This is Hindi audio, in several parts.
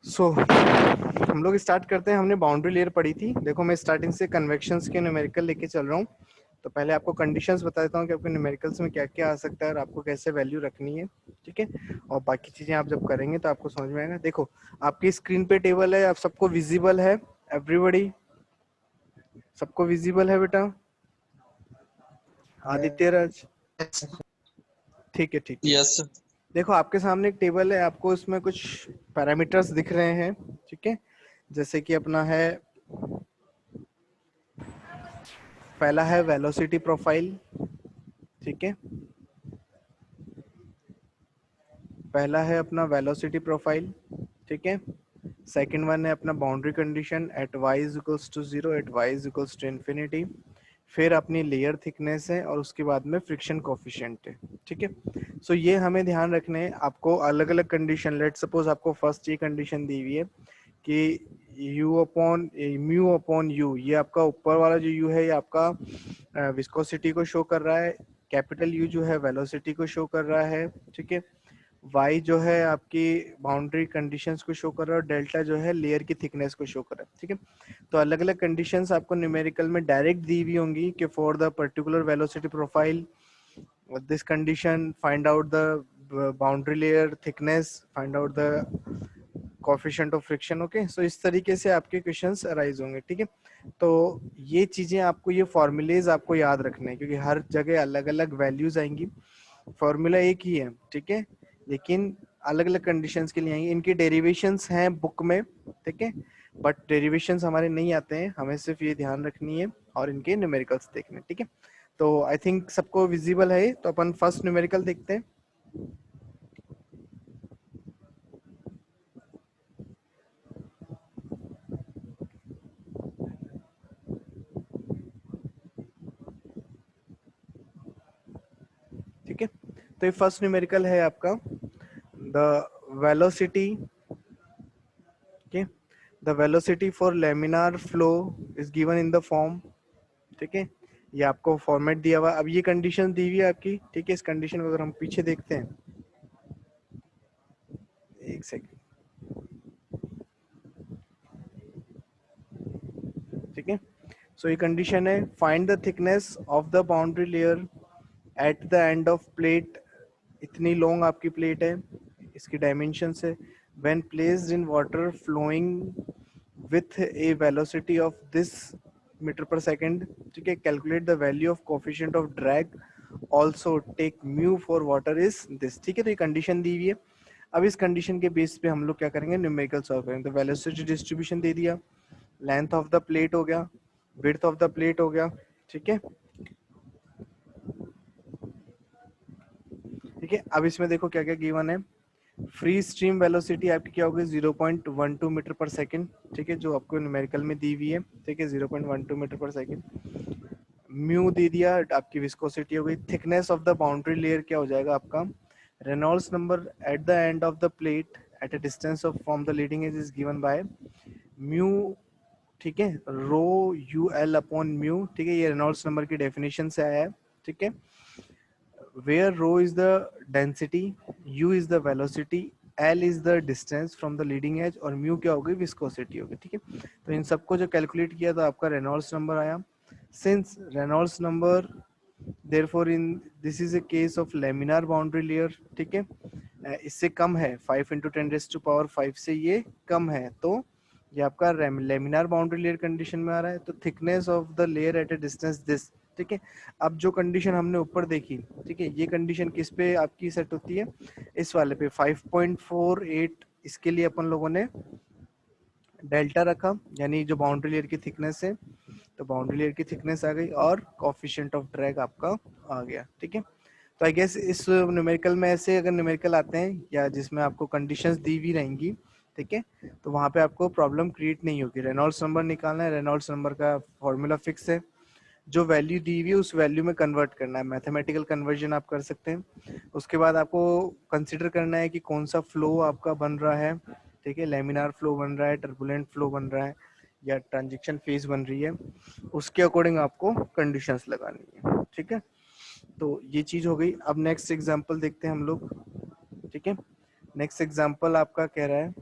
सो हम लोग स्टार्ट करते हैं। हमने बाउंड्री लेयर पढ़ी थी। देखो मैं स्टार्टिंग से कन्वेक्शंस के न्यूमेरिकल लेके चल रहा हूँ। तो पहले आपको कंडीशंस बता देता हूँ कि आपके न्यूमेरिकल्स में क्या क्या आ सकता है और आपको कैसे वैल्यू रखनी है, ठीक है। और बाकी चीजें आप जब करेंगे तो आपको समझ में आएगा। देखो आपकी स्क्रीन पे टेबल है, आप सबको विजिबल है? एवरीबॉडी सबको विजिबल है बेटा? आदित्य राज, ठीक है ठीक है। यस देखो आपके सामने एक टेबल है, आपको इसमें कुछ पैरामीटर्स दिख रहे हैं, ठीक है। जैसे कि अपना है, पहला है वेलोसिटी प्रोफाइल, ठीक है। पहला है अपना वेलोसिटी प्रोफाइल, ठीक है। सेकंड वन है अपना boundary condition at y is equals to 0, at y is equals to infinity. फिर अपनी लेयर थिकनेस है और उसके बाद में फ्रिक्शन कोफिशिएंट है, ठीक है। सो ये हमें ध्यान रखने हैं। आपको अलग अलग कंडीशन, लेट सपोज आपको फर्स्ट ये कंडीशन दी हुई है कि u upon mu upon you, ये आपका ऊपर वाला जो u है ये आपका विस्कोसिटी को शो कर रहा है, कैपिटल U जो है वेलोसिटी को शो कर रहा है, ठीक है। y जो है आपकी बाउंड्री कंडीशंस को शो कर रहा है और डेल्टा जो है लेयर की थिकनेस को शो कर रहा है, ठीक है। तो अलग अलग कंडीशंस आपको न्यूमेरिकल में डायरेक्ट दी हुई होंगी कि for the particular velocity profile this condition find out the boundary layer thickness, find out the coefficient of friction, okay. So इस तरीके से आपके क्वेश्चंस अराइज होंगे, ठीक है। तो ये चीजें आपको, ये फॉर्मूलेज आपको याद रखने हैं क्योंकि हर जगह अलग अलग वैल्यूज आएंगी। फॉर्मूला एक ही है, ठीक है, लेकिन अलग अलग कंडीशंस के लिए आएंगे। इनके डेरिवेशंस हैं बुक में, ठीक है, बट डेरिवेशंस हमारे नहीं आते हैं, हमें सिर्फ ये ध्यान रखनी है और इनके न्यूमेरिकल्स देखने, ठीक है। तो आई थिंक सबको विजिबल है, तो अपन फर्स्ट न्यूमेरिकल देखते हैं। ठीक है, तो ये फर्स्ट न्यूमेरिकल है आपका the velocity, okay, the velocity for laminar flow is given in the form, ठीक है। ये आपको फॉर्मेट दिया हुआ। अब ये कंडीशन दी हुई है आपकी, ठीक है। इस कंडीशन को अगर हम पीछे देखते हैं, एक सेकंड, ठीक है। सो ये कंडीशन है, find the thickness of the boundary layer at the end of plate. इतनी लॉन्ग आपकी प्लेट है, इसकी डायमेंशन है। When placed in water flowing with a velocity of this metre per second, ठीक है, calculate the value of coefficient of drag, also take mu for water is this, ठीक है। तो ये कंडीशन दी हुई है। अब इस कंडीशन के बेस पे हम लोग क्या करेंगे, न्यूमेरिकल सॉल्व करेंगे। तो वेलोसिटी डिस्ट्रीब्यूशन दे दिया, लेंथ ऑफ द प्लेट हो गया, विड्थ ऑफ द प्लेट हो गया, ठीक है, ठीक है। अब इसमें देखो क्या क्या गिवन है। फ्री स्ट्रीम वेलोसिटी आपकी क्या होगी, 0.12 मीटर पर सेकंड, ठीक है, जो आपको न्यूमेरिकल में दी हुई है, ठीक है, 0.12 मीटर पर सेकंड। म्यू दे दिया, आपकी विस्कोसिटी हो गई। Thickness of the boundary layer क्या हो जाएगा आपका, Reynolds number eight the end of the plate at a distance of from the leading as is given by mu, ठीक है, रो यू एल अपॉन म्यू, ठीक है। ये रेनॉल्ड्स नंबर की डेफिनेशन से आया है, ठीक है। where rho is the density, u is the velocity, L is the distance from the leading edge और mu क्या होगी, viscosity होगी, ठीक है। तो इन सबको जो कैलकुलेट किया तो आपका रेनॉल्ड्स नंबर आया। Since Reynolds number therefore in this is a case of laminar boundary layer, ठीक है, इससे कम है, 5 into 10 raised to power 5 से ये कम है, तो ये आपका लेमिनार बाउंड्री लेयर कंडीशन में आ रहा है। तो thickness of the layer at a distance this, ठीक है। अब जो कंडीशन हमने ऊपर देखी, ठीक है, ये कंडीशन किस पे आपकी सेट होती है, इस वाले पे 5.48। इसके लिए अपन लोगों ने डेल्टा रखा, यानी जो बाउंड्री लेयर की थिकनेस है, तो बाउंड्री लेयर की थिकनेस आ गई और कोफिशिएंट ऑफ ड्रैग आपका आ गया, ठीक है। तो आई गेस इस न्यूमेरिकल में ऐसे अगर न्यूमेरिकल आते हैं या जिसमें आपको कंडीशंस दी हुई रहेंगी, ठीक है, तो वहां पे आपको प्रॉब्लम क्रिएट नहीं होगी। रेनॉल्ड्स नंबर निकालना है, रेनॉल्ड्स नंबर का फॉर्मूला फिक्स है, जो वैल्यू दी हुई है उस वैल्यू में कन्वर्ट करना है, मैथमेटिकल कन्वर्जन आप कर सकते हैं। उसके बाद आपको कंसिडर करना है कि कौन सा फ्लो आपका बन रहा है, ठीक है, लेमिनार फ्लो बन रहा है, टर्बुलेंट फ्लो बन रहा है या ट्रांजिशन फेज बन रही है, उसके अकॉर्डिंग आपको कंडीशंस लगानी है, ठीक है। तो ये चीज हो गई। अब नेक्स्ट एग्जांपल देखते हैं हम लोग, ठीक है। नेक्स्ट एग्जांपल आपका कह रहा है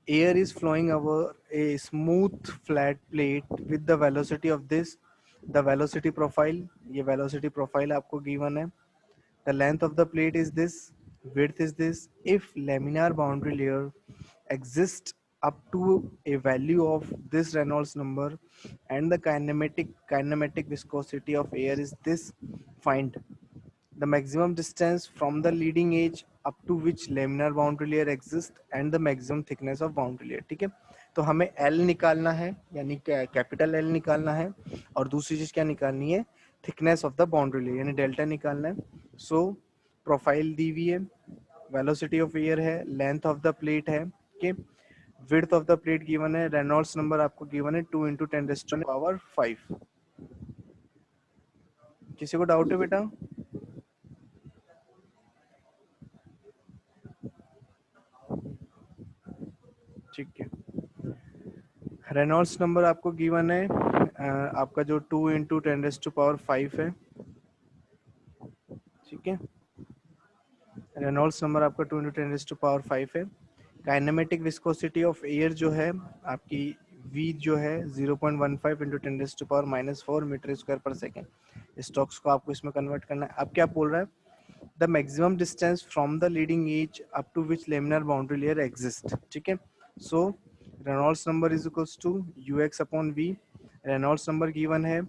air is flowing over a smooth flat plate with the velocity of this, the velocity profile, ये velocity profile आपको given है, the length of the plate is this, width is this, if laminar boundary layer exists up to a value of this Reynolds number and the kinematic viscosity of air is this, find the maximum distance from the leading edge up to which laminar boundary layer exists and the maximum thickness of boundary layer. ठीक है, तो हमें L निकालना है, यानी कैपिटल L निकालना है, और दूसरी चीज क्या निकालनी है, thickness of the boundary layer यानी डेल्टा निकालना है. सो प्रोफाइल दी हुई है, वेलोसिटी ऑफ एयर है, लेंथ ऑफ द प्लेट है, okay, width of the plate given है, रेनॉल्ड्स नंबर आपको गिवन है 2 × 10⁵. किसी को डाउट है बेटा? ठीक है, रेनॉल्ड्स नंबर आपको गिवन है आपका जो 2 × 10⁵ है. ठीक है, रेनॉल्ड्स नंबर आपका 2 × 10⁵ है. काइनेमेटिक विस्कोसिटी ऑफ एयर जो है आपकी V जो है 0.15 × 10⁻⁻⁴ मीटर स्क्वायर पर सेकेंड. स्टॉक्स को आपको इसमें कन्वर्ट करना है. अब क्या बोल रहा है, the maximum distance from the leading edge up to which laminar boundary layer exist. ठीक है, so Reynolds number is equals to UX/V. Reynolds number given है,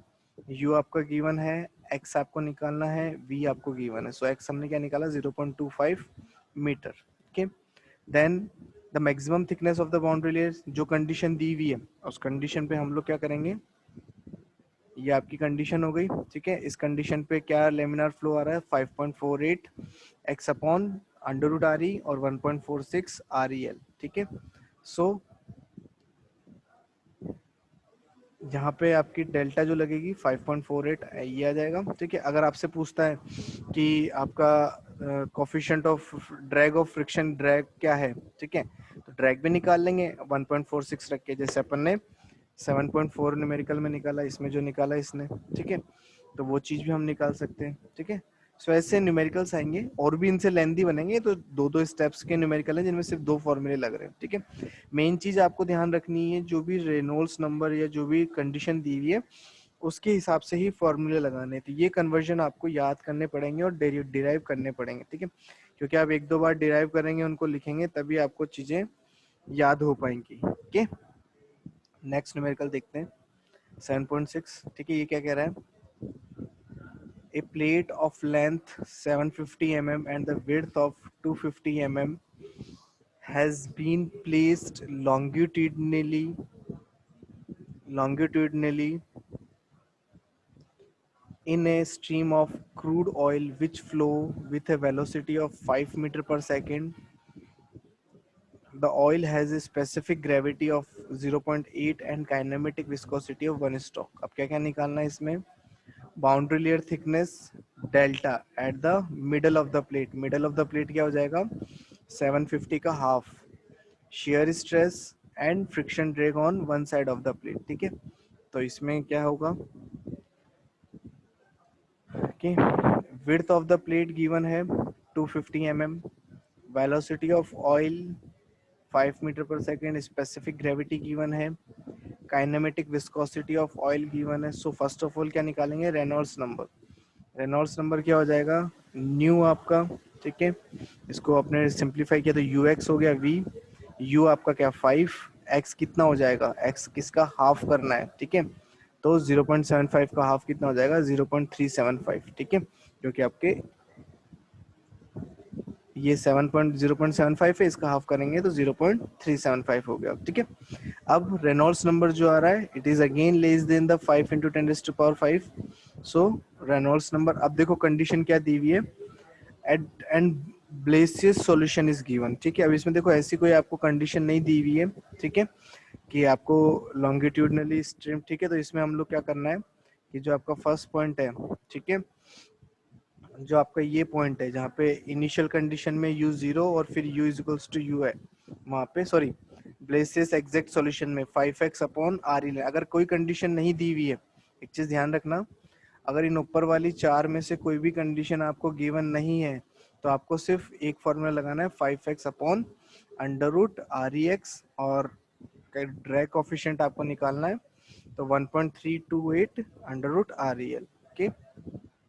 U आपका गिवन है, X आपको निकालना है, V आपको गिवन है. सो X हमने क्या निकाला, 0.25 metre. Okay, then the maximum thickness of the boundary layer, जो कंडीशन दी हुई है उस कंडीशन पे हम लोग क्या करेंगे, ये आपकी कंडीशन हो गई. ठीक है, इस कंडीशन पे क्या लेमिनार फ्लो आ रहा है, 5.48 X/√RE और 1.46 REL. ठीक है, सो यहाँ पे आपकी डेल्टा जो लगेगी 5.48 ये आ जाएगा. ठीक है, अगर आपसे पूछता है कि आपका coefficient of drag of friction drag क्या है, ठीक है, तो ड्रैग भी निकाल लेंगे 1.46 रख के, जैसे अपन ने 7.4 न्यूमेरिकल में निकाला, इसमें जो निकाला इसने. ठीक है, तो वो चीज भी हम निकाल सकते हैं. ठीक है, सो ऐसे न्यूमेरिकल्स आएंगे और भी इनसे लेंथी बनेंगे, तो दो स्टेप्स के न्यूमेरिकल हैं जिनमें सिर्फ 2 फॉर्मूले लग रहे हैं. ठीक है, मेन चीज आपको ध्यान रखनी है, जो भी रेनॉल्ड्स नंबर या जो भी कंडीशन दी हुई है उसके हिसाब से ही फॉर्मूले लगाने. तो ये कन्वर्जन आपको याद करने पड़ेंगे और डिराइव करने पड़ेंगे. ठीक है, क्योंकि आप 1-2 बार डिराइव करेंगे, उनको लिखेंगे, तभी आपको चीजें याद हो पाएंगी. ओके, नेक्स्ट न्यूमेरिकल देखते हैं 7.6. ठीक है, ये क्या कह रहा है, a plate of length 750 mm and the width of 250 mm has been placed longitudinally in a stream of crude oil which flow with a velocity of 5 meter per second. The oil has a specific gravity of 0.8 and kinematic viscosity of 1 stock. अब क्या क्या निकालना है इसमें, boundary layer thickness delta at the middle of the plate. Middle of the plate क्या हो जाएगा, 750 का half, share stress and friction drag on one side of the plate. ठीक है, तो इसमें क्या होगा कि width of the plate given है 250 mm, velocity of oil 5 metre पर सेकेंड, स्पेसिफिक ग्रेविटी गिवन है, kinematic viscosity of oil given है. सो फर्स्ट ऑफ ऑल क्या निकालेंगे, रेनॉल्ड्स नंबर. रेनॉल्ड्स नंबर क्या हो जाएगा, न्यू आपका. ठीक है, इसको आपने सिंप्लीफाई किया तो UX हो गया V, U आपका क्या 5, X कितना हो जाएगा, X किसका हाफ करना है. ठीक है, तो 0.75 का हाफ कितना हो जाएगा, 0.375. ठीक है, क्योंकि आपके ये 0.75 है, इसका हाफ करेंगे तो 0.375 हो गया. ठीक है, अब रेनॉल्ड्स नंबर जो आ रहा है, it is again less than the 5 × 10⁵. So Reynolds number, अब देखो कंडीशन क्या दी हुई है, and Blasius solution is given. ठीक है, अब इसमें देखो ऐसी कोई आपको कंडीशन नहीं दी हुई है. ठीक है, कि आपको लॉन्गिट्यूडनली स्ट्रीम. ठीक है, तो इसमें हम लोग क्या करना है कि जो आपका फर्स्ट पॉइंट है, ठीक है, जो आपका ये पॉइंट है जहाँ पे इनिशियल कंडीशन में U0 और फिर U = U है, वहाँ पे सॉरी ब्लेसियस एग्जैक्ट सॉल्यूशन में 5x/RE. अगर कोई कंडीशन नहीं दी हुई है, एक चीज ध्यान रखना, अगर इन ऊपर वाली 4 में से कोई भी कंडीशन आपको गिवन नहीं है, तो आपको सिर्फ एक फॉर्मूला लगाना है 5x upon under root R E X, और ड्रैग कोफिशिएंट आपको निकालना है, तो 1.328 under root R E L. Okay,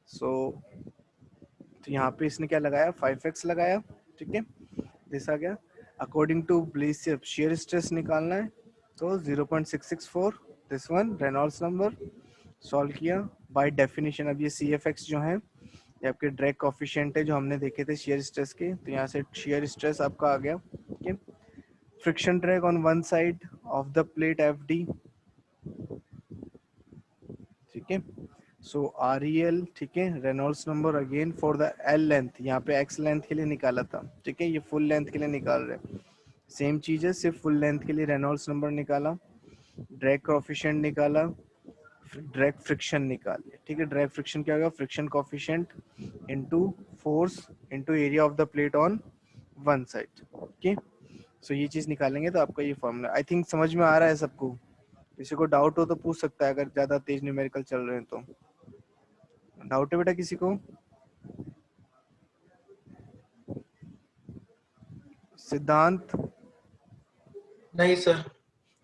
so तो यहाँ पे इसने क्या लगाया, 5x लगाया, ठीक है, दिस आ गया। अकॉर्डिंग टू ब्लेसियर शेयर स्ट्रेस निकालना है, तो 0.664 this one Reynolds number, solve किया बाय डेफिनेशन। अब ये सी एफ एक्स जो है ये आपके ड्रैग कोफिशिएंट है जो हमने देखे थे शेयर स्ट्रेस के, तो यहाँ से शेयर स्ट्रेस आपका आ गया, ठीक है। Friction drag on one side of the plate F D, ठीक है, सो आर ई एल, ठीक है, Reynolds number again for the L length, यहाँ पे एक्स लेंथ के लिए निकाला था, ठीक है, ये फुल लेंथ के लिए निकाल रहे हैं, सेम चीज है, सिर्फ फुल लेंथ के लिए रेनॉल्ड्स नंबर निकाला, ड्रैग कोफिशिएंट निकाला, ड्रैग फ्रिक्शन निकाल लिया, ठीक है। ड्रैग फ्रिक्शन क्या होगा, friction coefficient into force into area of the plate on one side, okay. So ये चीज निकालेंगे तो आपका ये फॉर्मूला आई थिंक समझ में आ रहा है सबको। किसी को डाउट हो तो पूछ सकता है, अगर ज्यादा तेज न्यूमेरिकल चल रहे हैं तो। डाउट है बेटा किसी को? सिद्धांत नहीं सर।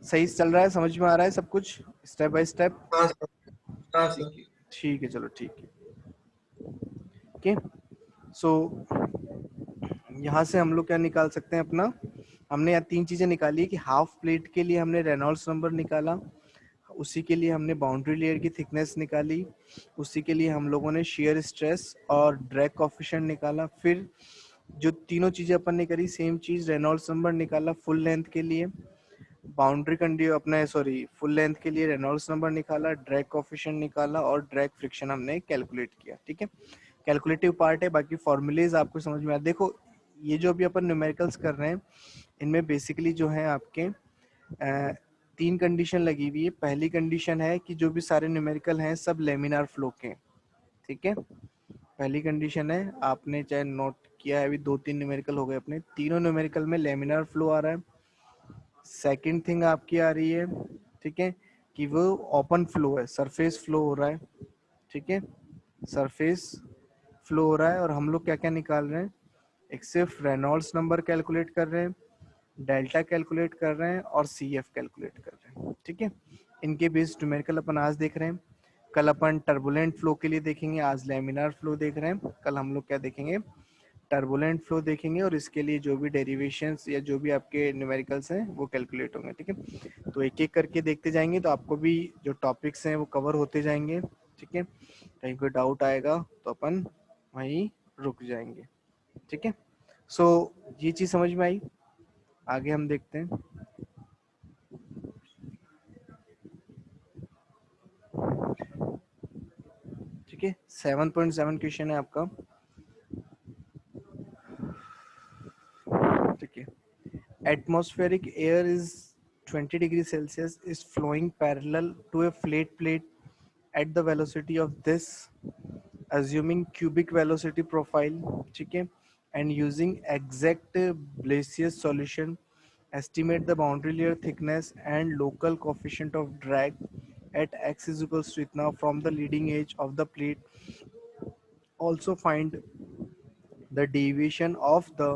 सही चल रहा है, समझ में आ रहा है सब कुछ स्टेप बाय स्टेप? हाँ सर। हाँ ठीक सर। है, ठीक है, चलो ठीक है, ओके। सो यहाँ से हम लोग क्या निकाल सकते हैं अपना, हमने यहाँ तीन चीजें निकाली है कि हाफ प्लेट के लिए हमने रेनॉल्ड्स नंबर निकाला, उसी के लिए हमने बाउंड्री लेयर की थिकनेस निकाली, उसी के लिए हम लोगों ने शेयर स्ट्रेस और ड्रैग कोफिशिएंट निकाला, फिर जो तीनों चीजें अपन ने करी सेम चीज, रेनॉल्ड्स नंबर निकाला फुल लेंथ के लिए, बाउंड्री कंडी अपने सॉरी फुल लेंथ के लिए रेनॉल्ड्स नंबर निकाला, ड्रैग कोफिशिएंट निकाला और ड्रैग फ्रिक्शन हमने कैलकुलेट किया, ठीक है। कैलकुलेटिव पार्ट है, बाकी फॉर्मूलेज आपको समझ में आ। देखो ये जो भी अपन न्यूमेरिकल्स कर रहे हैं इनमें बेसिकली जो है आपके तीन कंडीशन लगी हुई है। पहली कंडीशन है कि जो भी सारे न्यूमेरिकल हैं सब लेमिनार फ्लो के, ठीक है, पहली कंडीशन है, आपने चाहे नोट किया है, अभी दो तीन न्यूमेरिकल हो गए अपने, तीनों न्यूमेरिकल में लेमिनार फ्लो आ रहा है। सेकंड थिंग आपकी आ रही है, ठीक है, कि वो ओपन फ्लो है, सरफेस फ्लो हो रहा है, ठीक है, सरफेस फ्लो हो रहा है। और हम लोग क्या क्या निकाल रहे हैं, एक सिर्फ रेनॉल्ड्स नंबर कैलकुलेट कर रहे हैं, डेल्टा कैलकुलेट कर रहे हैं और सी एफ कैलकुलेट कर रहे हैं, ठीक है। इनके बेस्ड न्यूमेरिकल अपन आज देख रहे हैं, कल अपन टर्बुलेंट फ्लो के लिए देखेंगे, आज लेमिनार फ्लो देख रहे हैं, कल हम लोग क्या देखेंगे, टर्बुलेंट फ्लो देखेंगे, और इसके लिए जो भी डेरिवेशंस या जो भी आपके न्यूमेरिकल्स हैं वो कैलकुलेट होंगे, ठीक है। तो एक एक करके देखते जाएंगे तो आपको भी जो टॉपिक्स हैं वो कवर होते जाएंगे, ठीक है। कहीं कोई डाउट आएगा तो अपन वहीं रुक जाएंगे, ठीक है। सो ये चीज समझ में आई, आगे हम देखते हैं, ठीक है। 7.7 क्वेश्चन है आपका, ठीक है। Atmospheric air is 20 degrees Celsius is flowing parallel to a flat plate at the velocity of this, assuming cubic velocity profile, ठीक है, and using exact Blasius solution, estimate the boundary layer thickness and local coefficient of drag at x is equals to इतना from the leading edge of the plate, also find the deviation of the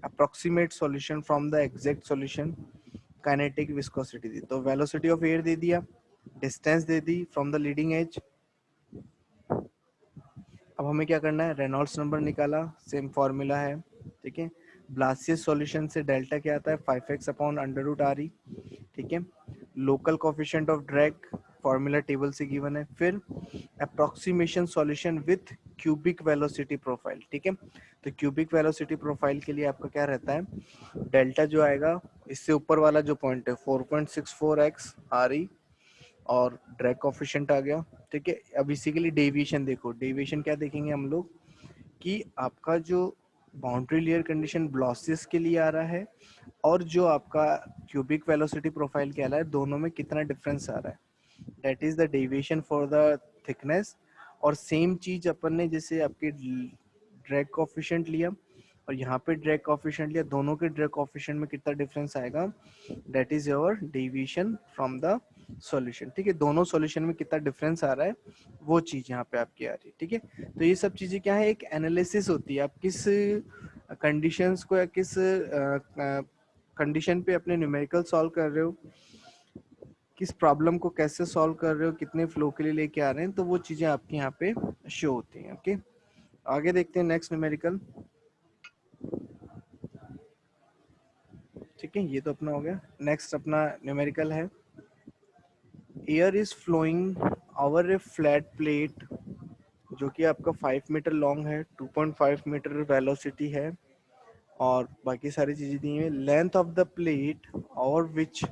approximate solution from the exact solution, kinetic viscosity दी, तो वेलोसिटी ऑफ एयर दे दिया, डिस्टेंस दे दी फ्रॉम द लीडिंग एज। अब हमें क्या करना है, रेनॉल्ड्स नंबर निकाला, सेम फॉर्मूला है, ठीक है। ब्लासियस सॉल्यूशन से डेल्टा क्या आता है, 5x upon under root R E, ठीक है। Local coefficient of drag formula table से गिवन है, फिर approximation solution with cubic velocity profile, ठीक है। तो क्यूबिक वेलोसिटी प्रोफाइल के लिए आपका क्या रहता है, डेल्टा जो आएगा इससे ऊपर वाला जो पॉइंट है 4.64x आर ई, और ड्रैग कोफिशिएंट आ गया, ठीक है। अब इसी के लिए डेविएशन देखो, डेविएशन क्या देखेंगे हम लोग कि आपका जो बाउंड्री लेयर कंडीशन ब्लॉसिस के लिए आ रहा है और जो आपका क्यूबिक वेलोसिटी प्रोफाइल के आ रहा है, दोनों में कितना डिफरेंस आ रहा है, that is the deviation for the thickness. और सेम चीज अपन ने जैसे आपके ड्रैग कोफिशिएंट लिया और यहाँ पे ड्रैग कोफिशिएंट लिया, दोनों के ड्रैग कोफिशिएंट में कितना डिफरेंस आएगा, that is your deviation from the solution, ठीक है। दोनों सॉल्यूशन में कितना डिफरेंस आ रहा है वो चीज यहाँ पे आपकी आ रही है, ठीक है। तो ये सब चीजें क्या है, एक एनालिसिस होती है, आप किस कंडीशंस को या किस कंडीशन पे अपने न्यूमेरिकल सॉल्व कर रहे हो, किस प्रॉब्लम को कैसे सॉल्व कर रहे हो, कितने फ्लो के लिए लेके आ रहे हैं, तो वो चीजें आपके यहाँ पे शो होती हैं। ओके, आगे देखते हैं नेक्स्ट न्यूमेरिकल। ठीक है, ये तो अपना हो गया। नेक्स्ट अपना न्यूमेरिकल है, air is flowing over a flat plate, जो कि आपका 5 मीटर लॉन्ग है, 2.5 मीटर वेलोसिटी है, और बाकी सारी चीजें दी हैं। लेंथ ऑफ द प्लेट और विच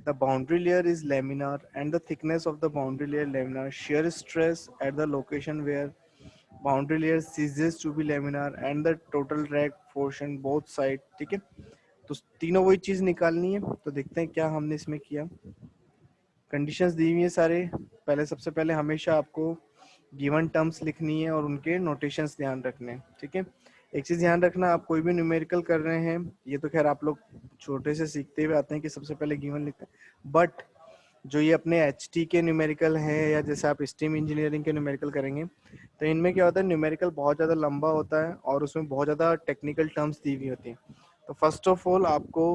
the boundary layer is laminar and the thickness of the boundary layer laminar, shear stress at the location where boundary layer ceases to be laminar and the total drag portion both side। ठीक है, तो तीनों वही चीज निकालनी है। तो देखते हैं क्या हमने इसमें किया। कंडीशंस दी हुई है सारे। पहले सबसे पहले हमेशा आपको गिवन टर्म्स लिखनी है और उनके नोटेशंस ध्यान रखने हैं, ठीक है। एक चीज ध्यान रखना, आप कोई भी न्यूमेरिकल कर रहे हैं, ये तो खैर आप लोग छोटे से सीखते हुए आते हैं कि सबसे पहले गिवन लिखते हैं, बट जो ये अपने एचटी के न्यूमेरिकल हैं या जैसे आप स्टीम इंजीनियरिंग के न्यूमेरिकल करेंगे, तो इनमें क्या होता है, न्यूमेरिकल बहुत ज़्यादा लंबा होता है और उसमें बहुत ज़्यादा टेक्निकल टर्म्स दी हुई होती हैं। तो फर्स्ट ऑफ ऑल आपको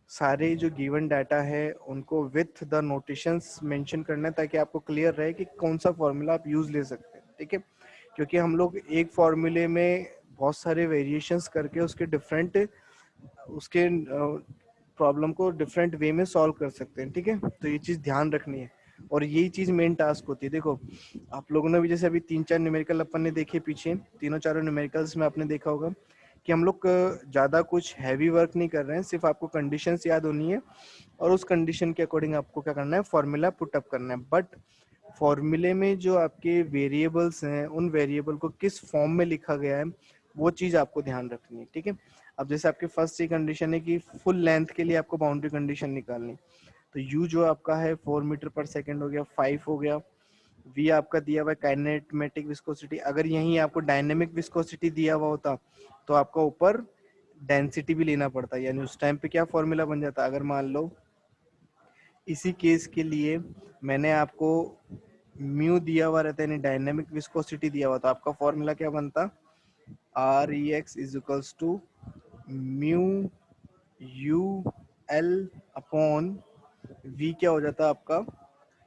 सारे जो गिवन डाटा है उनको विथ द नोटेशंस मेंशन करना है, ताकि आपको क्लियर रहे कि कौन सा फॉर्मूला आप यूज ले सकते हैं, ठीक है। क्योंकि हम लोग एक फॉर्मूले में बहुत सारे वेरिएशंस करके उसके डिफरेंट उसके प्रॉब्लम को डिफरेंट वे में सॉल्व कर सकते हैं, ठीक है। तो ये चीज ध्यान रखनी है और यही चीज मेन टास्क होती है। देखो आप लोगों ने भी जैसे अभी 3-4 न्यूमेरिकल अपन ने देखे पीछे, तीनों चारों न्यूमेरिकल्स में आपने देखा होगा कि हम लोग ज्यादा कुछ हैवी वर्क नहीं कर रहे हैं, सिर्फ आपको कंडीशंस याद होनी है और उस कंडीशन के अकॉर्डिंग आपको क्या करना है, फॉर्मूला पुट अप करना है। बट फॉर्मूले में जो आपके वेरिएबल्स हैं, उन वेरिएबल को किस फॉर्म में लिखा गया है वो चीज आपको ध्यान रखनी है, ठीक है। अब जैसे आपके फर्स्ट ये कंडीशन है कि फुल लेंथ के लिए आपको बाउंड्री कंडीशन निकालनी, तो यू जो आपका है 4 मीटर पर सेकेंड हो गया, 5 हो गया। वी आपका दिया हुआ है काइनेमेटिक विस्कोसिटी, अगर यहीं आपको डायनेमिक विस्कोसिटी दिया हुआ होता तो आपका ऊपर डेंसिटी भी लेना पड़ता, यानी उस टाइम पे क्या फॉर्मूला बन जाता। अगर मान लो इसी केस के लिए मैंने आपको म्यू दिया हुआ रहता है, यानी डायनेमिक विस्कोसिटी दिया हुआ, तो आपका फॉर्मूला क्या बनता, R E X is equals to mu U L upon V, क्या हो जाता आपका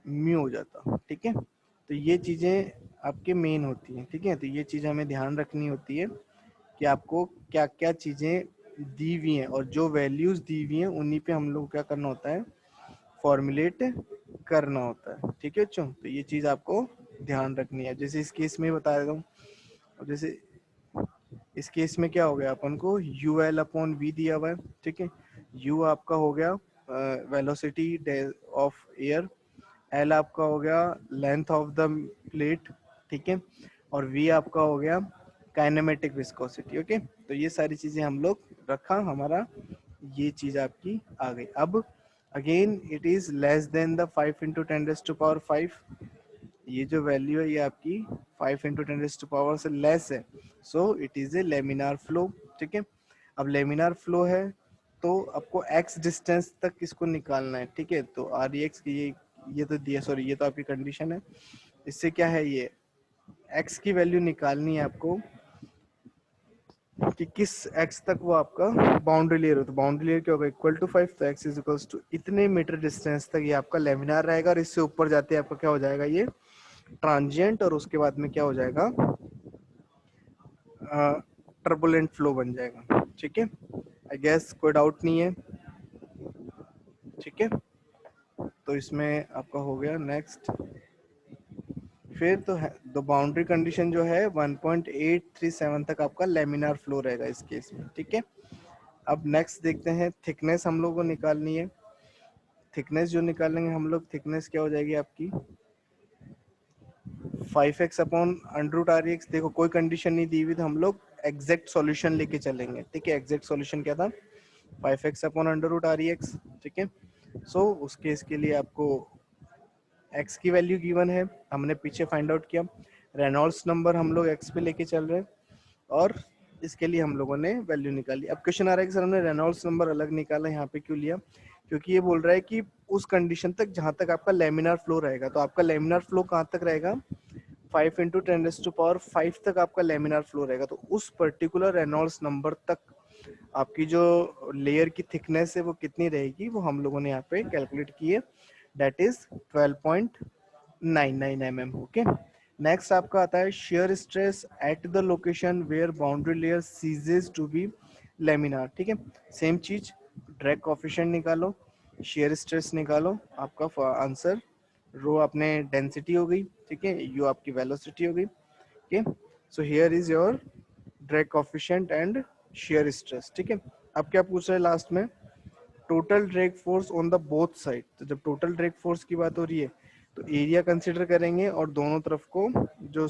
म्यू हो जाता, ठीक है। तो ये चीजें आपके मेन होती हैं, ठीक है। तो ये चीज हमें ध्यान रखनी होती है कि आपको क्या क्या चीजें दी हुई हैं और जो वैल्यूज दी हुई हैं उन्हीं पे हम लोग क्या करना होता है, फॉर्मुलेट करना होता है, ठीक है बच्चों। तो ये चीज आपको ध्यान रखनी है। जैसे इस केस में बता देता हूँ, जैसे इस केस में क्या हो गया, अपन को यू एल अपॉन वी दिया हुआ है, ठीक है। यू आपका हो गया वेलोसिटी ऑफ एयर, एल आपका हो गया लेंथ ऑफ द प्लेट, ठीक है, और वी आपका हो गया काइनेमेटिक विस्कोसिटी। ओके, तो ये सारी चीजें हम लोग रखा, हमारा ये चीज आपकी आ गई। अब again it is less than the 5 into 10⁵ ये जो वैल्यू है ये आपकी 5 इंटू 10⁻⁴ से लेस है, so it is a laminar flow, ठीक है। अब लेमिनार फ्लो है तो आपको x डिस्टेंस तक इसको निकालना है, ठीक है। तो आर एक्स की ये तो दिया, सॉरी ये तो आपकी कंडीशन है। इससे क्या है, ये x की वैल्यू निकालनी है आपको कि किस x तक वो आपका बाउंड्री लेयर हो। तो बाउंड्री लेयर क्या होगा, इक्वल टू 5, तो x इज इक्वल टू इतने मीटर डिस्टेंस तक ये आपका लेमिनार रहेगा, और इससे ऊपर जाते आपका क्या हो जाएगा, ये ट्रांजिएंट, और उसके बाद में क्या हो जाएगा, टर्बुलेंट फ्लो बन जाएगा, ठीक है। आई गेस कोई डाउट नहीं है, ठीक है। तो इसमें आपका हो गया नेक्स्ट। फिर तो बाउंड्री कंडीशन जो है 1.837 तक आपका लेमिनार फ्लो रहेगा इस केस में, ठीक है। अब नेक्स्ट देखते हैं, थिकनेस हम लोग को निकालनी है। थिकनेस जो निकालेंगे हम लोग, थिकनेस क्या हो जाएगी आपकी 5x अपॉन √rx। देखो कोई कंडीशन नहीं दी हुई तो हम लोग एग्जैक्ट सॉल्यूशन लेके चलेंगे, ठीक है। एग्जैक्ट सॉल्यूशन क्या था, 5x अपॉन √rx, ठीक है। सो उस केस के लिए आपको x की वैल्यू गिवन है, हमने पीछे फाइंड आउट किया। रेनॉल्ड्स नंबर हम लोग x पे लेके चल रहे हैं और इसके लिए हम लोगों ने वैल्यू निकाली। अब क्वेश्चन आ रहा है कि सर हमने रेनॉल्ड्स नंबर अलग निकाला, यहाँ पे क्यों लिया, क्योंकि ये बोल रहा है कि उस कंडीशन तक जहां तक आपका लेमिनार फ्लो रहेगा। तो आपका लेमिनार फ्लो कहाँ तक रहेगा, 5 इंटू 10⁵ तक आपका लेमिनार फ्लो रहेगा। तो उस पर्टिकुलर रेनॉल्ड्स नंबर तक आपकी जो लेयर की थिकनेस है वो कितनी रहेगी, वो हम लोगों ने यहाँ पे कैलकुलेट की है, that is 12.99 mm। Okay, next आपका आता है shear stress at the location where boundary layer ceases to be laminar. ठीक है, सेम चीज, ड्रैग कोफिशिएंट निकालो, शेयर स्ट्रेस निकालो, आपका आंसर रो अपने डेंसिटी हो गई, ठीक है, यू आपकी वेलोसिटी हो गई। Okay, so here is your drag coefficient and shear stress. ठीक है, अब क्या पूछ रहे हैं लास्ट में, total drag force on the both side. तो जब टोटल ड्रैग फोर्स की बात हो रही है तो एरिया कंसीडर करेंगे और दोनों तरफ को जो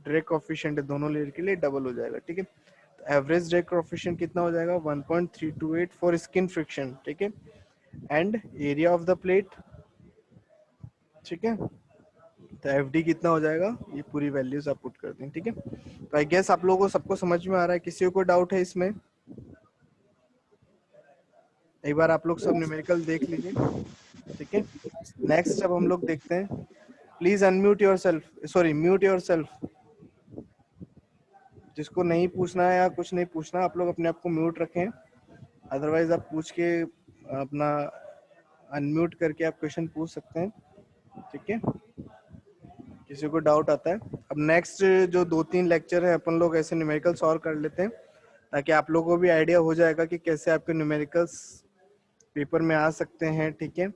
ड्रैग कोफिशिएंट है दोनों लेयर के लिए डबल हो जाएगा। ठीक है, तो एवरेज ड्रैग कोफिशिएंट कितना हो जाएगा, 1.328 फॉर स्किन फ्रिक्शन। ठीक है, and area of the plate, ठीक है, तो एफ डी कितना हो जाएगा, ये पूरी वैल्यूज आप पुट कर दें। ठीक है, तो आई गेस आप लोगों को सबको समझ में आ रहा है, किसी को डाउट है इसमें? एक बार आप लोग सब न्यूमेरिकल देख लीजिए। ठीक है, नेक्स्ट अब हम लोग देखते हैं, please unmute your self, sorry mute your self. जिसको नहीं पूछना है या कुछ नहीं पूछना, आप लोग अपने आप को म्यूट रखें, अदरवाइज आप पूछ के अपना अनम्यूट करके आप क्वेश्चन पूछ सकते हैं। ठीक है, किसी को डाउट आता है? अब नेक्स्ट जो 2-3 लेक्चर है अपन लोग ऐसे न्यूमेरिकल सॉल्व कर लेते हैं, ताकि आप लोगों को भी आइडिया हो जाएगा कि कैसे आपके न्यूमेरिकल्स पेपर में आ सकते हैं। ठीक है,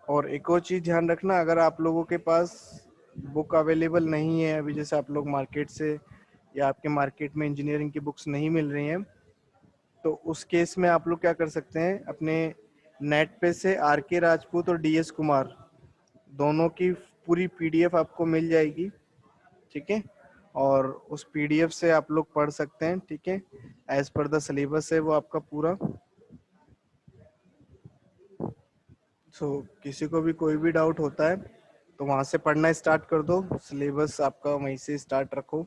और एक और चीज ध्यान रखना, अगर आप लोगों के पास बुक अवेलेबल नहीं है अभी, जैसे आप लोग मार्केट से या आपके मार्केट में इंजीनियरिंग की बुक्स नहीं मिल रही हैं, तो उस केस में आप लोग क्या कर सकते हैं, अपने नेट पे से आर के राजपूत और डी एस कुमार दोनों की पूरी पीडीएफ आपको मिल जाएगी। ठीक है, और उस पीडीएफ से आप लोग पढ़ सकते हैं। ठीक है, एज पर द सिलेबस है वो आपका पूरा। किसी को भी कोई भी डाउट होता है तो वहां से पढ़ना स्टार्ट कर दो, सिलेबस आपका वहीं से स्टार्ट रखो,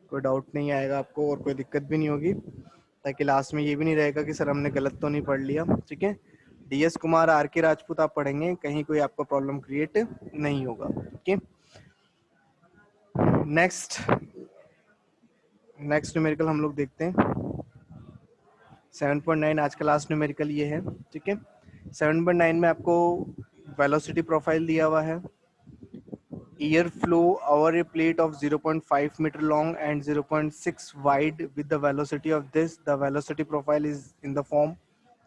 कोई डाउट नहीं आएगा आपको और कोई दिक्कत भी नहीं होगी, ताकि लास्ट में ये भी नहीं रहेगा कि सर हमने गलत तो नहीं पढ़ लिया। ठीक है, डीएस कुमार, आर के राजपूत आप पढ़ेंगे, कहीं कोई आपको प्रॉब्लम क्रिएट नहीं होगा। ठीक है, नेक्स्ट न्यूमेरिकल हम लोग देखते हैं, 7.9 आज का लास्ट न्यूमेरिकल ये है। ठीक है, 7.9 में आपको वेलोसिटी प्रोफाइल दिया हुआ है, air flow over a plate of 0.5 meter long and 0.6 wide with the velocity of this, the velocity profile is in the form।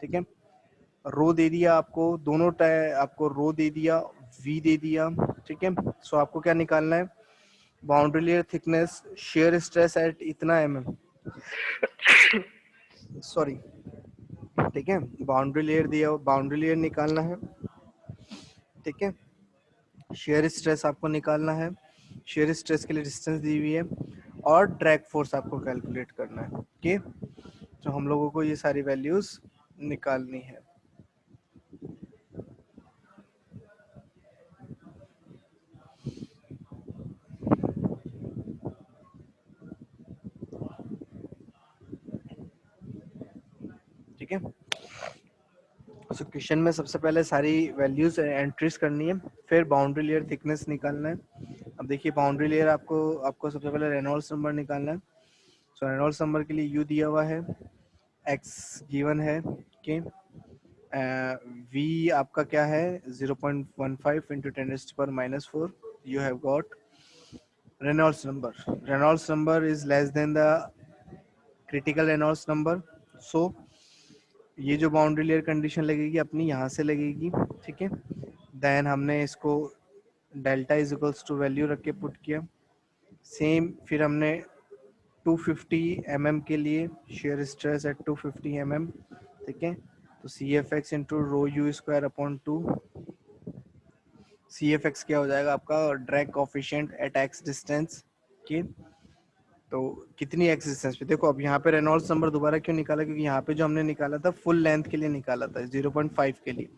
ठीक है, रो दे दिया आपको, दोनों आपको रो दे दिया, वी दे दिया। ठीक है, सो आपको क्या निकालना है, boundary layer thickness, share stress eight इतना mm, सॉरी। ठीक है, बाउंड्री लेयर दिया, बाउंड्री लेयर निकालना है। ठीक है, शेयर स्ट्रेस आपको निकालना है, शेयर स्ट्रेस के लिए डिस्टेंस दी हुई है, और ड्रैग फोर्स आपको कैलकुलेट करना है। ओके, तो हम लोगों को ये सारी वैल्यूज निकालनी है। ठीक है, तो क्वेश्चन में सबसे पहले सारी वैल्यूज एंट्रीज करनी है, फिर बाउंड्री लेयर थिकनेस निकालना है। अब देखिए बाउंड्री लेयर आपको सबसे पहले रेनॉल्ड्स नंबर निकालना है। सो रेनॉल्ड्स नंबर के लिए यू दिया हुआ है, एक्स गिवन है, ओके, वी आपका क्या है 0.15 into 10⁻⁻⁴। You have got Reynolds number is less than the critical Reynolds number. So ये जो बाउंड्री लेयर कंडीशन लगेगी अपनी यहाँ से लगेगी। ठीक है, देन हमने इसको delta is equals to value रख के पुट किया, सेम फिर हमने 250 mm के लिए शेयर स्ट्रेस एट 250 mm। ठीक है, तो C F X into rho U square upon 2, C F X क्या हो जाएगा आपका, drag coefficient at X distance. के तो कितनी एक्स डिस्टेंस पे, देखो अब यहाँ पे रेनॉल्ड्स नंबर दोबारा क्यों निकाला, क्योंकि यहाँ पे जो हमने निकाला था फुल लेंथ के लिए निकाला था 0.5 के लिए,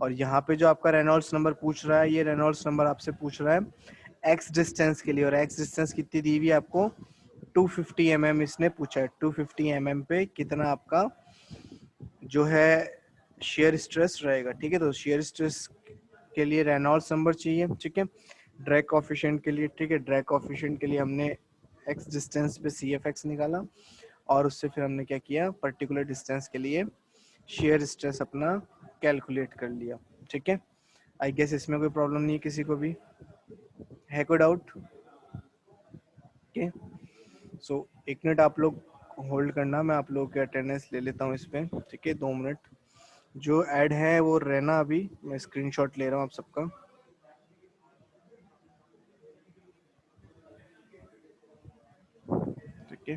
और यहाँ पे जो आपका रेनॉल्ड्स नंबर पूछ रहा है, ये रेनॉल्ड्स नंबर आपसे पूछ रहा है एक्स डिस्टेंस के लिए, और एक्स डिस्टेंस कितनी दी हुई है आपको 250 mm इसने पूछा है। 250 mm पे कितना आपका जो है शेयर स्ट्रेस रहेगा, ठीक है। तो शेयर स्ट्रेस के लिए रेनॉल्ड्स नंबर चाहिए, ठीक है। ड्रैग कोफिशिएंट के लिए, ठीक है, ड्रैग कोफिशिएंट के लिए हमने एक्स डिस्टेंस पे सी एफ एक्स निकाला और उससे फिर हमने क्या किया, पर्टिकुलर डिस्टेंस के लिए शेयर स्ट्रेस अपना कैलकुलेट कर लिया, ठीक है। आई गेस इसमें कोई प्रॉब्लम नहीं है किसी को भी, है कोई डाउट? ओके, सो एक मिनट आप लोग होल्ड करना, मैं आप लोगों के अटेंडेंस ले लेता हूँ इस पे, ठीक है, 2 मिनट। जो ऐड है वो रहना, अभी मैं स्क्रीनशॉट ले रहा हूँ आप सबका। ठीक है,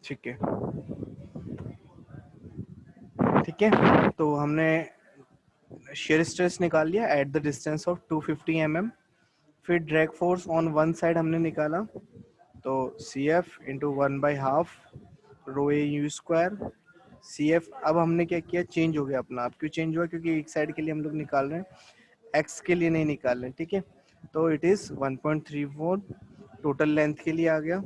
ठीक है, ठीक है। तो हमने शेयर स्ट्रेस निकाल लिया at the distance of 250 mm। फिर drag force on one side हमने निकाला, तो C F into 1/2 rho A U square C F. अब हमने क्या किया, चेंज हो गया अपना। अब क्यों चेंज हुआ? क्योंकि एक साइड के लिए हम लोग निकाल रहे हैं, एक्स के लिए नहीं निकाल रहे हैं, ठीक है। तो इट इज 1.34 टोटल लेंथ के लिए आ गया,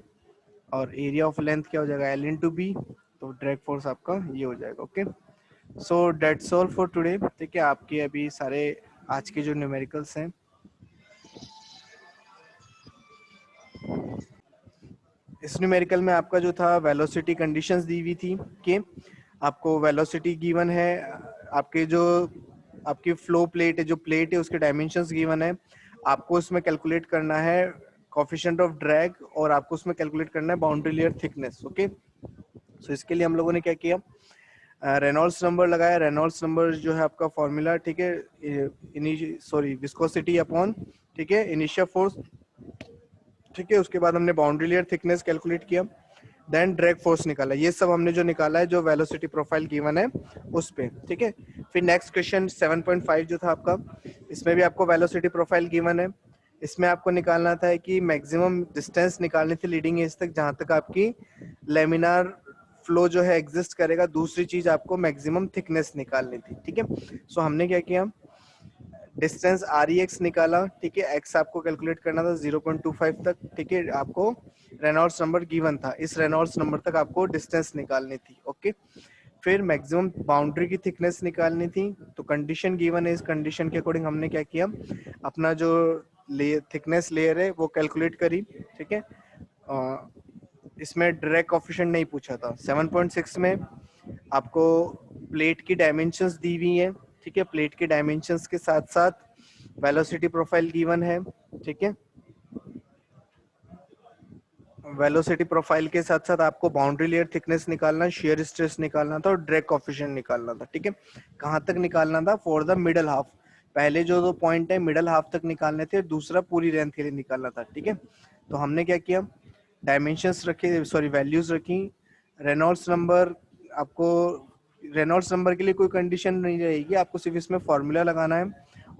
और एरिया ऑफ लेंथ क्या हो जाएगा, एल इंटू बी। तो ड्रैग फोर्स आपका ये हो जाएगा। Okay, so that's all for today, ठीक है। आपके अभी सारे आज के जो न्यूमेरिकल्स हैं, इस न्यूमेरिकल में आपका जो था वेलोसिटी कंडीशंस दी हुई थी कि आपको वेलोसिटी गिवन है, आपके जो आपकी फ्लो प्लेट है, जो प्लेट है उसके डायमेंशंस गिवन है, आपको उसमें कैलकुलेट करना है कोफिशिएंट ऑफ ड्रैग, और आपको उसमें कैलकुलेट करना है बाउंड्री लेयर थिकनेस। ओके, सो इसके लिए हम लोगों ने क्या किया, रेनॉल्ड्स नंबर लगाया। रेनॉल्ड्स नंबर जो है आपका फॉर्मूला, ठीक है, सॉरी विस्कोसिटी अपॉन, ठीक है, इनिशियल फोर्स, ठीक है। उसके बाद हमने बाउंड्री लेयर थिकनेस कैलकुलेट किया, देन ड्रैग फोर्स निकाला। ये सब हमने जो निकाला है, जो वेलोसिटी प्रोफाइल गिवन है उस पे, ठीक है। फिर नेक्स्ट क्वेश्चन 7.5 जो था आपका, इसमें भी आपको वेलोसिटी प्रोफाइल गिवन है। इसमें आपको निकालना था कि मैक्सिमम डिस्टेंस निकालनी थी लीडिंग एज तक, जहां तक आपकी लेमिनार फ्लो जो है एग्जिस्ट करेगा। दूसरी चीज आपको मैक्सिमम थिकनेस निकालनी थी, ठीक है। सो हमने क्या किया, डिस्टेंस आर ई एक्स निकाला, ठीक है। एक्स आपको कैलकुलेट करना था 0.25 तक, ठीक है। आपको रेनॉल्ड्स नंबर गिवन था, इस रेनॉल्ड्स नंबर तक आपको डिस्टेंस निकालनी थी। ओके, फिर मैक्सिमम बाउंड्री की थिकनेस निकालनी थी, तो कंडीशन गिवन है, इस कंडीशन के अकॉर्डिंग हमने क्या किया, अपना जो थिकनेस लेयर है वो कैलकुलेट करी, ठीक है। इसमें ड्रैग कोफिशिएंट नहीं पूछा था। 7.6 में आपको प्लेट की डायमेंशंस दी हुई है, ठीक है। प्लेट के डायमेंशंस के साथ साथ वेलोसिटी प्रोफाइल गिवन है, ठीक है। वेलोसिटी प्रोफाइल के साथ साथ आपको बाउंड्री लेयर थिकनेस निकालना, शेयर स्ट्रेस निकालना था, और ड्रैग कोफिशिएंट निकालना था, ठीक है। कहां तक निकालना था? For the middle half. पहले जो 2 पॉइंट है मिडल हाफ तक निकालने थे, दूसरा पूरी लेंथ के लिए निकालना था, ठीक है। तो हमने क्या किया, डायमेंशंस रखे, सॉरी वैल्यूज रखी। रेनॉल्ड्स नंबर, आपको रेनॉल्ड्स नंबर के लिए कोई कंडीशन नहीं रहेगी, आपको सिर्फ इसमें फॉर्मूला लगाना है,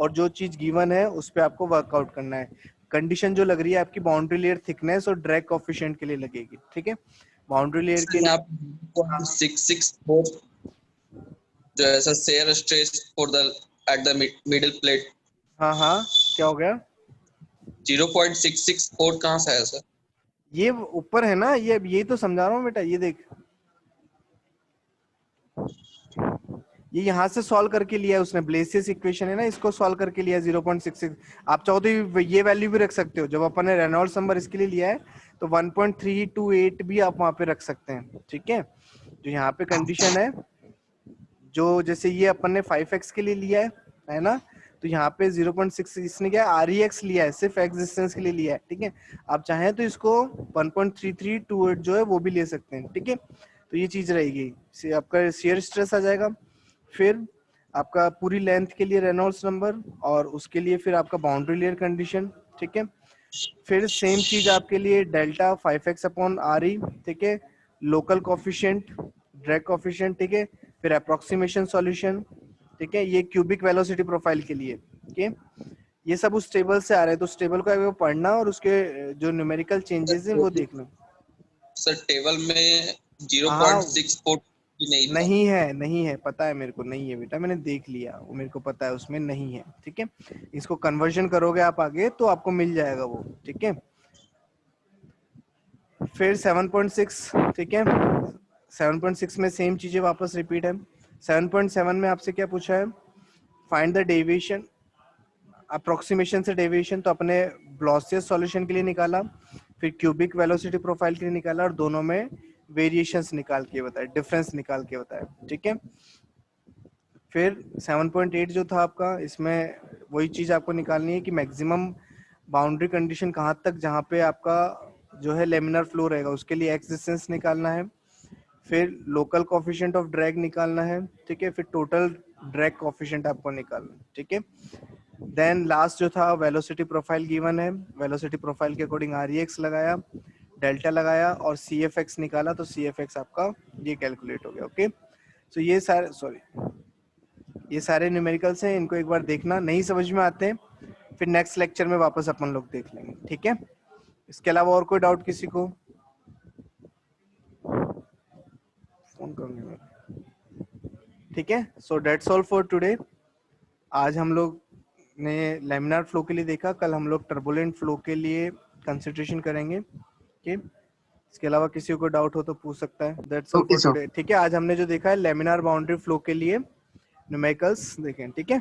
और जो चीज गिवन है उस पर आपको वर्कआउट करना है। कंडीशन जो लग रही है आपकी बाउंड्री लेयर थिकनेस और ड्रैग कोफिशिएंट के लिए लगेगी, ठीक है। बाउंड्री लेयर के सर लिए, आप 0.664 जो है sir shear stress for the at the middle plate, हाँ हाँ, क्या हो गया? 0.664 कहाँ से आया सर? ये ऊपर है ना, ये यही तो समझा रहा हूँ बेटा, ये देख, ये यहाँ से सॉल्व करके लिया है उसने, ब्लेसियस इक्वेशन है ना, इसको सॉल्व करके लिया है 0.66। आप चाहो तो ये वैल्यू भी रख सकते हो, जब अपन ने रेनॉल्ड्स नंबर इसके लिए लिया है तो 1.328 भी आप वहां पे रख सकते हैं, ठीक है। जो यहाँ पे कंडीशन है, जो जैसे ये अपन ने 5x के लिए लिया है ना, तो यहाँ पे 0.6 इसने क्या आर ई एक्स लिया है, सिर्फ एक्स डिस्टेंस के लिए लिया है, ठीक है। आप चाहें तो इसको 1.3328 जो है वो भी ले सकते हैं, ठीक है। तो ये चीज रहेगी, आपका शेयर स्ट्रेस आ जाएगा। फिर आपका पूरी लेंथ के लिए रेनॉल्ड्स नंबर, और उसके लिए फिर आपका बाउंड्री लेयर कंडीशन, ठीक है। फिर सेम चीज आपके लिए delta 5x upon are E, ठीक है। लोकल कोफिशिएंट, ड्रैग कोफिशिएंट, ठीक है। फिर अप्रोक्सीमेशन सॉल्यूशन, ठीक है। ये क्यूबिक वेलोसिटी प्रोफाइल के लिए, ठीक है। ये सब उस टेबल से आ रहे हैं, तो उस टेबल को एक बार पढ़ना और उसके जो न्यूमेरिकल चेंजेस हैं वो देखना। सर टेबल में हाँ 0.64 नहीं था। नहीं है, पता है मेरे को, नहीं है बेटा, मैंने देख लिया, वो मेरे को पता है उसमें नहीं है, ठीक है। इसको कन्वर्जन करोगे आप आगे तो आपको मिल जाएगा वो, ठीक है। फिर 7.6, ठीक है, 7.6 में सेम चीजें वापस रिपीट है। 7.7 में आपसे क्या पूछा है, फाइंड द डेविएशन, अप्रोक्सीमेशन से डेविएशन तो अपने ब्लॉसियस सॉल्यूशन के लिए निकाला, फिर क्यूबिक वेलोसिटी प्रोफाइल के लिए निकाला, और दोनों में वेरिएशंस निकाल के बताया, डिफरेंस निकाल के बताया, ठीक है। फिर 7.8 जो था आपका, इसमें वही चीज आपको निकालनी है कि मैक्सिमम बाउंड्री कंडीशन कहाँ तक, जहाँ पे आपका जो है लेमिनर फ्लो रहेगा, उसके लिए एक्स डिस्टेंस निकालना है। फिर लोकल कोफिशिएंट ऑफ ड्रैग निकालना है, ठीक है। फिर टोटल ड्रैग कोफिशिएंट आपको निकालना है, ठीक है। देन लास्ट जो था वेलोसिटी प्रोफाइल गिवन है, वेलोसिटी प्रोफाइल के अकॉर्डिंग REX लगाया, डेल्टा लगाया और CFX निकाला, तो CFX आपका ये कैलकुलेट हो गया, ओके। तो ये सारे, सॉरी, ये सारे न्यूमेरिकल्स हैं, इनको एक बार देखना, नहीं समझ में आते हैं फिर नेक्स्ट लेक्चर में वापस अपन लोग देख लेंगे, ठीक है। इसके अलावा और कोई डाउट किसी को? फोन करूंगी मैं, ठीक है। So that's all for today. आज हम लोग ने लैमिनार फ्लो के लिए देखा, कल हम लोग टर्बुलेंट फ्लो के लिए कंसिडरेशन करेंगे, ठीक। इसके अलावा किसी को डाउट हो तो पूछ सकता है। That's all okay for sir. Today, ठीक है। आज हमने जो देखा है लेमिनार बाउंड्री फ्लो के लिए न्यूमेरिकल्स देखें, ठीक है।